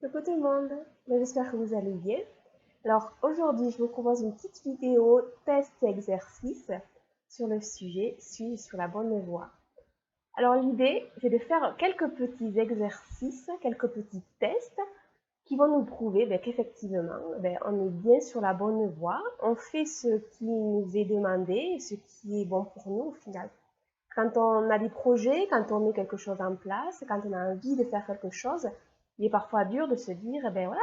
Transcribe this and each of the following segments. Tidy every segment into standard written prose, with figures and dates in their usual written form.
Coucou tout le monde, j'espère que vous allez bien. Alors aujourd'hui, je vous propose une petite vidéo test exercice sur le sujet Suis-je sur la bonne voie. Alors l'idée, c'est de faire quelques petits exercices, quelques petits tests qui vont nous prouver qu'effectivement, on est bien sur la bonne voie, on fait ce qui nous est demandé, ce qui est bon pour nous au final. Quand on a des projets, quand on met quelque chose en place, quand on a envie de faire quelque chose, il est parfois dur de se dire, voilà,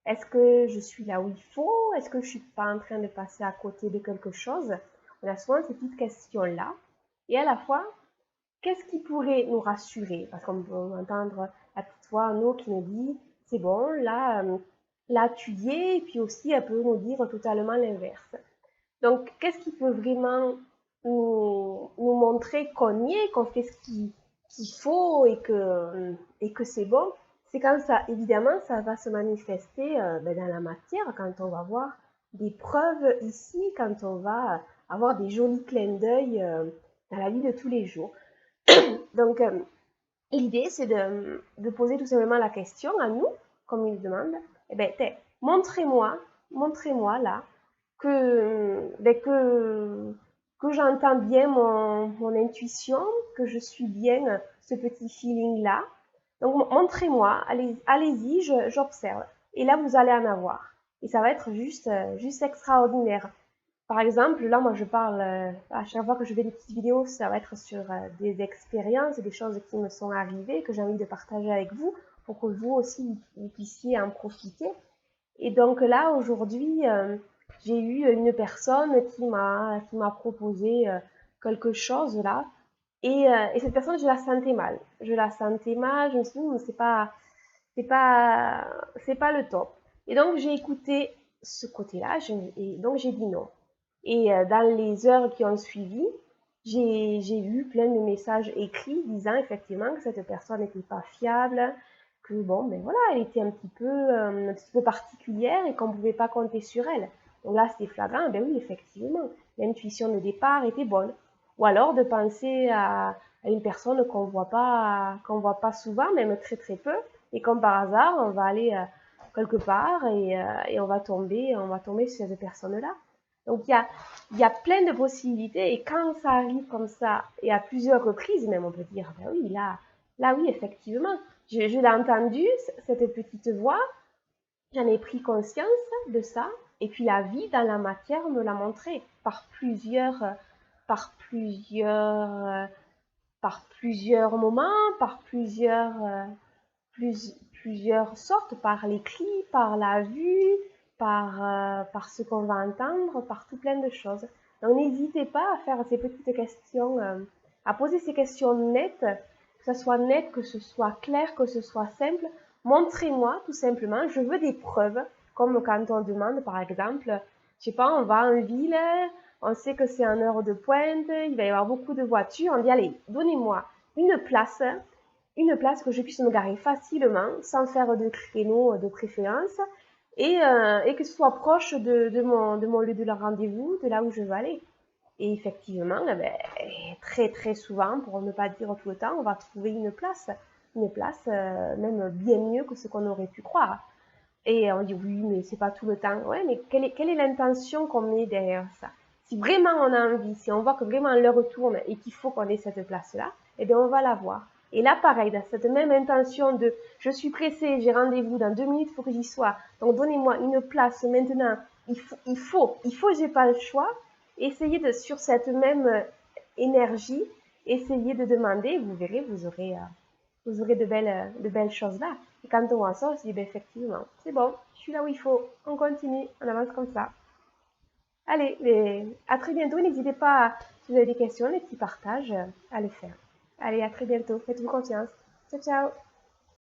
est-ce que je suis là où il faut? Est-ce que je suis pas en train de passer à côté de quelque chose? On a souvent ces petites questions-là. Et à la fois, qu'est-ce qui pourrait nous rassurer? Parce qu'on peut entendre la petite voix en nous qui nous dit, c'est bon, là tu y es, et puis aussi elle peut nous dire totalement l'inverse. Donc, qu'est-ce qui peut vraiment nous montrer qu'on y est, qu'on fait ce qu'il faut et que c'est bon? C'est quand ça, évidemment, ça va se manifester dans la matière, quand on va voir des preuves ici, quand on va avoir des jolis clins d'œil dans la vie de tous les jours. Donc, l'idée, c'est de poser tout simplement la question à nous, comme il demande, eh bien, montrez-moi là que j'entends bien mon intuition, que je suis bien ce petit feeling-là. Donc, montrez-moi, allez-y, j'observe. Et là, vous allez en avoir. Et ça va être juste extraordinaire. Par exemple, là, moi, je parle, à chaque fois que je fais des petites vidéos, ça va être sur des expériences, des choses qui me sont arrivées, que j'ai envie de partager avec vous, pour que vous aussi, vous puissiez en profiter. Et donc là, aujourd'hui, j'ai eu une personne qui m'a proposé quelque chose là. Et cette personne, je la sentais mal. Je la sentais mal, je me suis dit, c'est pas, c'est pas le top. Et donc, j'ai écouté ce côté-là, et donc j'ai dit non. Et dans les heures qui ont suivi, j'ai vu plein de messages écrits disant effectivement que cette personne n'était pas fiable, que bon, ben voilà, elle était un petit peu particulière et qu'on ne pouvait pas compter sur elle. Donc là, c'était flagrant, ben oui, effectivement, l'intuition de départ était bonne. Ou alors de penser à une personne qu'on voit pas souvent, même très très peu, et comme par hasard, on va aller quelque part et on va tomber sur cette personne-là. Donc il y a plein de possibilités et quand ça arrive comme ça et à plusieurs reprises même on peut dire ben oui là oui effectivement je l'ai entendu cette petite voix, j'en ai pris conscience de ça et puis la vie dans la matière me l'a montré par plusieurs par plusieurs moments, par plusieurs sortes, par l'écrit, par la vue, par ce qu'on va entendre, par tout plein de choses. Donc n'hésitez pas à faire ces petites questions, à poser ces questions nettes, que ce soit net, que ce soit clair, que ce soit simple. Montrez-moi tout simplement, je veux des preuves, comme quand on demande par exemple, je sais pas, on va en ville, on sait que c'est en heure de pointe, il va y avoir beaucoup de voitures, on dit allez, donnez-moi une place que je puisse me garer facilement, sans faire de créneau de préférence, et que ce soit proche de mon lieu de rendez-vous, de là où je veux aller. Et effectivement, très très souvent, pour ne pas dire tout le temps, on va trouver une place même bien mieux que ce qu'on aurait pu croire. Et on dit oui, mais c'est pas tout le temps. Ouais, mais quelle est l'intention qu'on met derrière ça? Si vraiment on a envie, si on voit que vraiment l'heure tourne et qu'il faut qu'on ait cette place-là, eh bien on va l'avoir. Et là, pareil, dans cette même intention de je suis pressée, j'ai rendez-vous dans 2 minutes, il faut que j'y sois. Donc donnez-moi une place maintenant. J'ai pas le choix. Essayez sur cette même énergie, essayez de demander, vous verrez, vous aurez de belles choses là. Et quand on voit ça, on se dit, ben, effectivement, c'est bon, je suis là où il faut, on continue, on avance comme ça. Allez, à très bientôt, n'hésitez pas, si vous avez des questions, des petits partages, à les faire. Allez, à très bientôt, faites-vous confiance. Ciao, ciao.